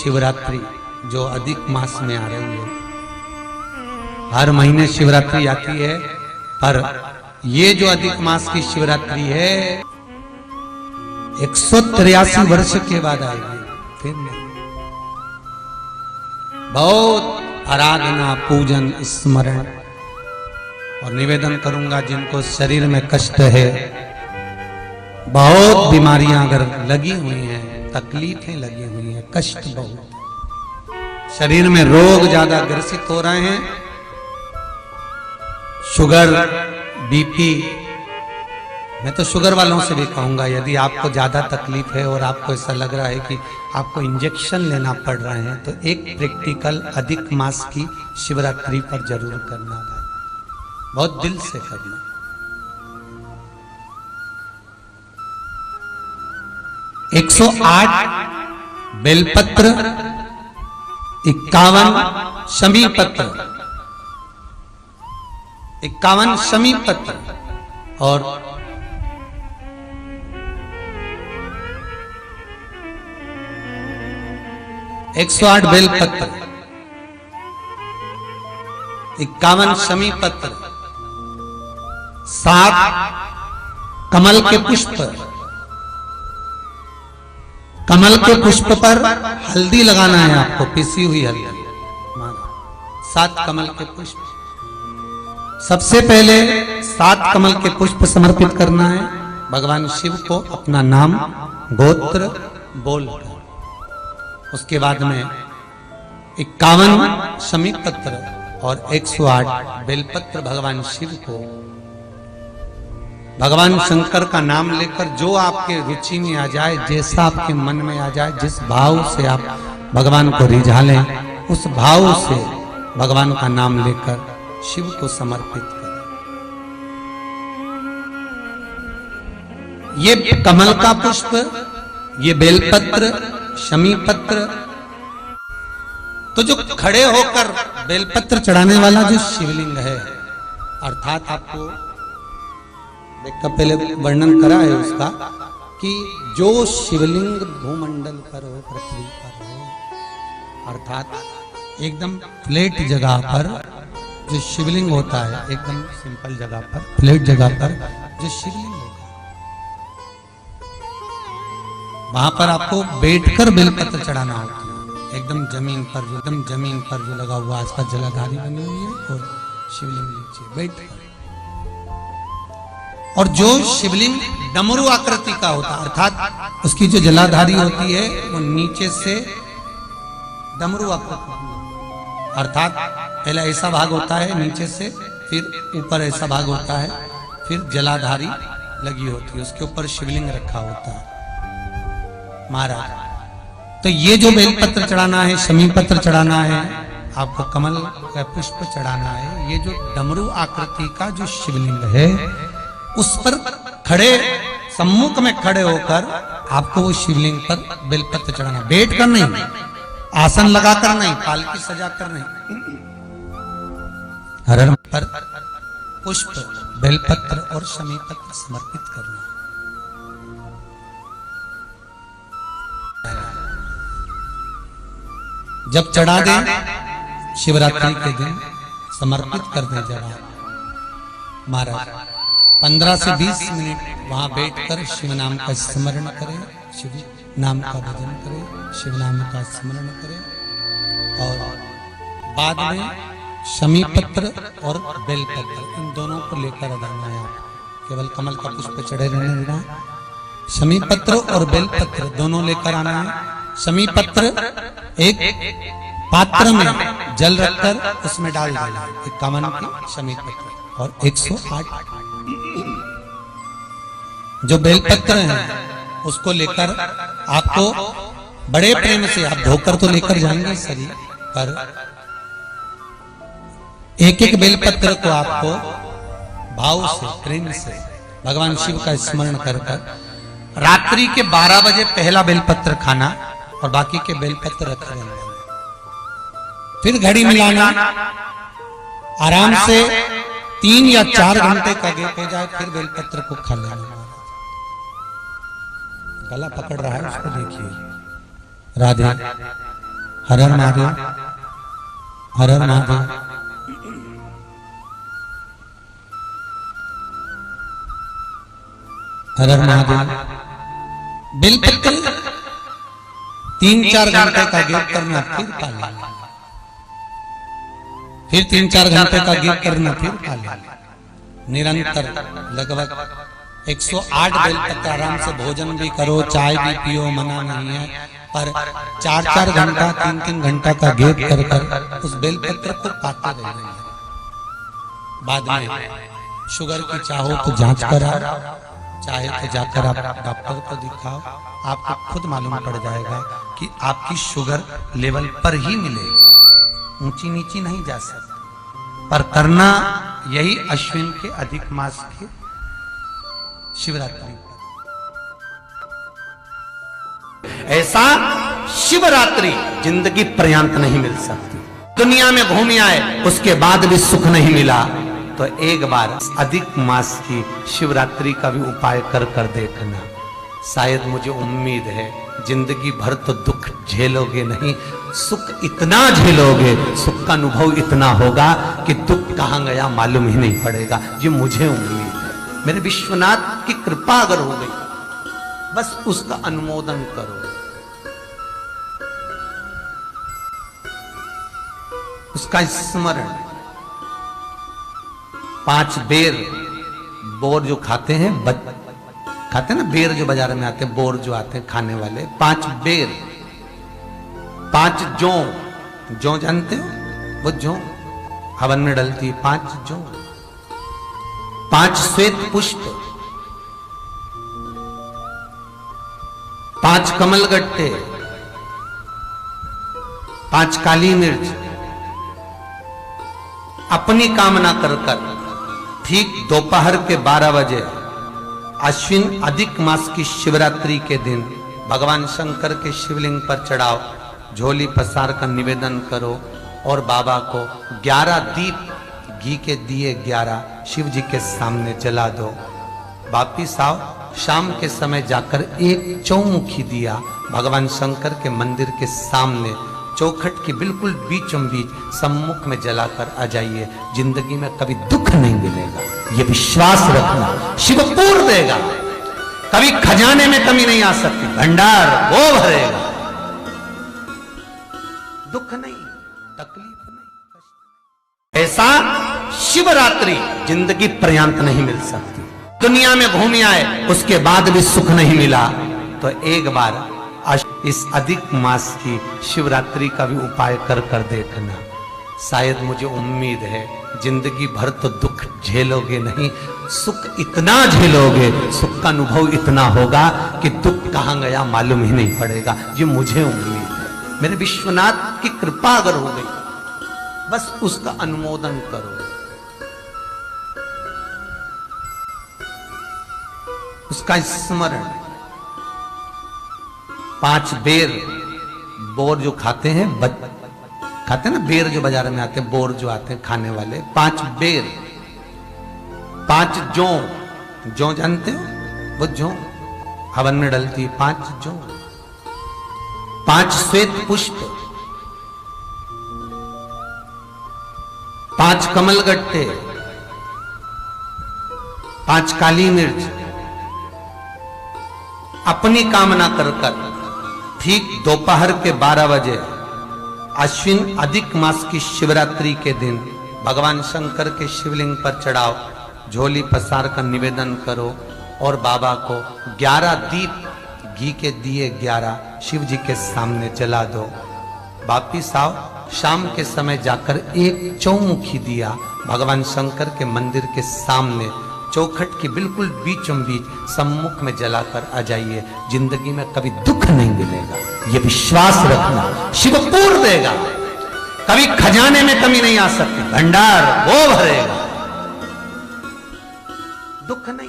शिवरात्रि जो अधिक मास में आ रही है, हर महीने शिवरात्रि आती है, पर ये जो अधिक मास की शिवरात्रि है 183 वर्ष के बाद आएगी, फिर नहीं। बहुत आराधना, पूजन, स्मरण और निवेदन करूंगा जिनको शरीर में कष्ट है, बहुत बीमारियां अगर लगी हुई हैं, तकलीफें लगी हुई हैं, कष्ट बहुत, शरीर में रोग ज्यादा ग्रसित हो रहे हैं, शुगर, बीपी। मैं तो शुगर वालों से भी कहूंगा, यदि आपको ज्यादा तकलीफ है और आपको ऐसा लग रहा है कि आपको इंजेक्शन लेना पड़ रहे हैं, तो एक प्रैक्टिकल अधिक मास की शिवरात्रि पर जरूर करना भाई, बहुत दिल से करना। एक 108 बेलपत्र, 51 शमी पत्र, 51 शमी पत्र और 108 बेलपत्र, 51 शमी पत्र, 7 कमल के पुष्प, कमल के पुष्प पर हल्दी लगाना है आपको, पिसी हुई हल्दी, 7 कमल के पुष्प। सबसे पहले 7 कमल के पुष्प समर्पित करना है भगवान शिव को, अपना नाम गोत्र बोलकर। उसके बाद में 51 शमी पत्र और 108 बेलपत्र भगवान शिव को, भगवान शंकर का नाम लेकर, जो आपके रुचि में आ जाए, जैसा आपके मन में आ जाए, जिस भाव से आप भगवान को रिझा लें, उस भाव से भगवान का नाम लेकर शिव को समर्पित करें। ये कमल का पुष्प, ये बेलपत्र, शमी पत्र, तो जो खड़े होकर बेलपत्र चढ़ाने वाला जो शिवलिंग है, अर्थात आपको देखकर पहले वर्णन करा है उसका, कि जो शिवलिंग भूमंडल पर हो, पृथ्वी पर हो, अर्थात एकदम फ्लैट जगह पर जो शिवलिंग होता है, एकदम सिंपल जगह पर, फ्लैट जगह पर जो शिवलिंग होता है, वहां पर आपको बैठकर बेलपत्र चढ़ाना होता है, एकदम जमीन पर, जो एकदम जमीन पर जो लगा हुआ, आसपास जलाधारी बनी हुई है और शिवलिंग नीचे बैठकर। और जो शिवलिंग डमरू आकृति का होता है, अर्थात उसकी जो जलाधारी होती है वो नीचे से डमरू आकृति, अर्थात पहले ऐसा भाग होता है नीचे से, फिर ऊपर ऐसा भाग होता है, फिर जलाधारी लगी होती है, उसके ऊपर शिवलिंग रखा होता है महाराज। तो ये जो बेलपत्र चढ़ाना है, शमी पत्र चढ़ाना है, आपको कमल का पुष्प चढ़ाना है, ये जो डमरू आकृति का जो शिवलिंग है, उस पर खड़े, सम्मुख में खड़े होकर आपको वो शिवलिंग पर बेलपत्र चढ़ाना, बैठ कर नहीं, आसन लगाकर नहीं, पालकी सजाकर नहीं, हरण पर पुष्प, बेलपत्र और शमी पत्र समर्पित करना। जब चढ़ा दें, शिवरात्रि के दिन समर्पित कर दें, जब आप महाराज 15 से 20 मिनट वहां बैठकर शिव नाम का स्मरण करें, शिव नाम का भजन करें, शिव नाम का स्मरण करें, और बाद में शमी पत्र और बेलपत्र, इन दोनों को लेकर अदाना है। आप केवल कमल का पुष्प चढ़े रहने देना, शमी पत्र और बेलपत्र दोनों लेकर आना है। शमी पत्र एक पात्र में जल रखकर उसमें डाल देना है, 51 की शमी पत्र, और 108 जो बेलपत्र हैं उसको लेकर आपको बड़े प्रेम से, आप धोकर तो लेकर जाएंगे शरीर पर, एक एक बेलपत्र को आपको भाव से, प्रेम से भगवान शिव का स्मरण कर रात्रि के 12 बजे पहला बेलपत्र खाना और बाकी के बेलपत्र रख देना, फिर घड़ी मिलाना, आराम से 3 या 4 घंटे का गैप हो जाए, फिर बेलपत्र को खा लेना। गला पकड़ रहा है उसको देखिए, राधे हर हर महादेव, हर हर महादेव। हर हर महादेव। बिल्कुल 3-4 घंटे का गैप करना, फिर काले, फिर 3-4 घंटे का गैप करना, फिर काले। निरंतर लगभग 108 बेलपत्र आराम से भोजन भी करो, चाय भी पियो, मना नहीं है, पर 4-4 घंटा 3-3 घंटा का गैप कर कर उस बेलपत्र को पाते रहना है। बाद में शुगर की चाहो तो जांच कराओ, चाहे तो जाकर आप डॉक्टर को दिखाओ, आपको खुद मालूम पड़ जाएगा कि आपकी शुगर लेवल पर ही मिलेगी, ऊंची नीची नहीं जा सकती। पर करना यही अश्विन के अधिक मास के शिवरात्रि पर। ऐसा शिवरात्रि जिंदगी पर्यंत नहीं मिल सकती। दुनिया में घूम आए उसके बाद भी सुख नहीं मिला, तो एक बार अधिक मास की शिवरात्रि का भी उपाय कर कर देखना। शायद मुझे उम्मीद है जिंदगी भर तो दुख झेलोगे नहीं, सुख इतना झेलोगे, सुख का अनुभव इतना होगा कि दुख कहां गया मालूम ही नहीं पड़ेगा। ये मुझे उम्मीद है। मेरे विश्वनाथ की कृपा अगर हो गई, बस उसका अनुमोदन करो, उसका स्मरण। 5 बेर बोर जो खाते हैं, खाते हैं ना बेर जो बाजार में आते हैं, बोर जो आते हैं खाने वाले, 5 बेर, 5 जौ जानते हो, वो जौ हवन में डलती है, 5 जौ, 5 श्वेत पुष्प, 5 कमल गट्टे, 5 काली मिर्च, अपनी कामना कर कर ठीक दोपहर के 12 बजे अश्विन अधिक मास की शिवरात्रि के दिन भगवान शंकर के शिवलिंग पर चढ़ाओ, झोली पसार कर निवेदन करो और बाबा को 11 दीप, घी के दिए 11 शिव जी के सामने जला दो। वापिस आओ, शाम के समय जाकर एक चौमुखी दिया भगवान शंकर के मंदिर के सामने चौखट के बिल्कुल बीचों बीच सम्मुख में जलाकर आ जाइए। जिंदगी में कभी दुख नहीं मिलेगा, ये विश्वास रखना। शिव पूर्ण देगा, कभी खजाने में कमी नहीं आ सकती, भंडार वो भरेगा। दुख नहीं, तकलीफ नहीं। ऐसा शिवरात्रि जिंदगी पर्यंत नहीं मिल सकती। दुनिया में घूम आए उसके बाद भी सुख नहीं मिला, तो एक बार इस अधिक मास की शिवरात्रि का भी उपाय कर कर देखना। शायद मुझे उम्मीद है जिंदगी भर तो दुख झेलोगे नहीं, सुख इतना झेलोगे, सुख का अनुभव इतना होगा कि दुख कहां गया मालूम ही नहीं पड़ेगा। ये मुझे उम्मीद है। मेरे विश्वनाथ की कृपा अगर हो गई, बस उसका अनुमोदन करो, उसका स्मरण। 5 बेर बोर जो खाते हैं, खाते हैं ना बेर जो बाजार में आते हैं, बोर जो आते हैं खाने वाले, 5 बेर, 5 जौ जानते हो, वो जौ हवन में डलती है, 5 जौ, 5 श्वेत पुष्प, 5 कमल गट्टे, 5 काली मिर्च, अपनी कामना कर कर ठीक दोपहर के 12 बजे अश्विन अधिक मास की शिवरात्रि के दिन भगवान शंकर के शिवलिंग पर चढ़ाओ, झोली पसार कर निवेदन करो और बाबा को 11 दीप, घी के दिए 11 शिव जी के सामने जला दो। वापिस आओ, शाम के समय जाकर एक चौमुखी दिया भगवान शंकर के मंदिर के सामने चौखट के बिल्कुल बीचों बीच सम्मुख में जलाकर आ जाइए। जिंदगी में कभी दुख नहीं मिलेगा, ये विश्वास रखना। शिव पूर्ण देगा, कभी खजाने में कमी नहीं आ सकती, भंडार वो भरेगा। दुख नहीं।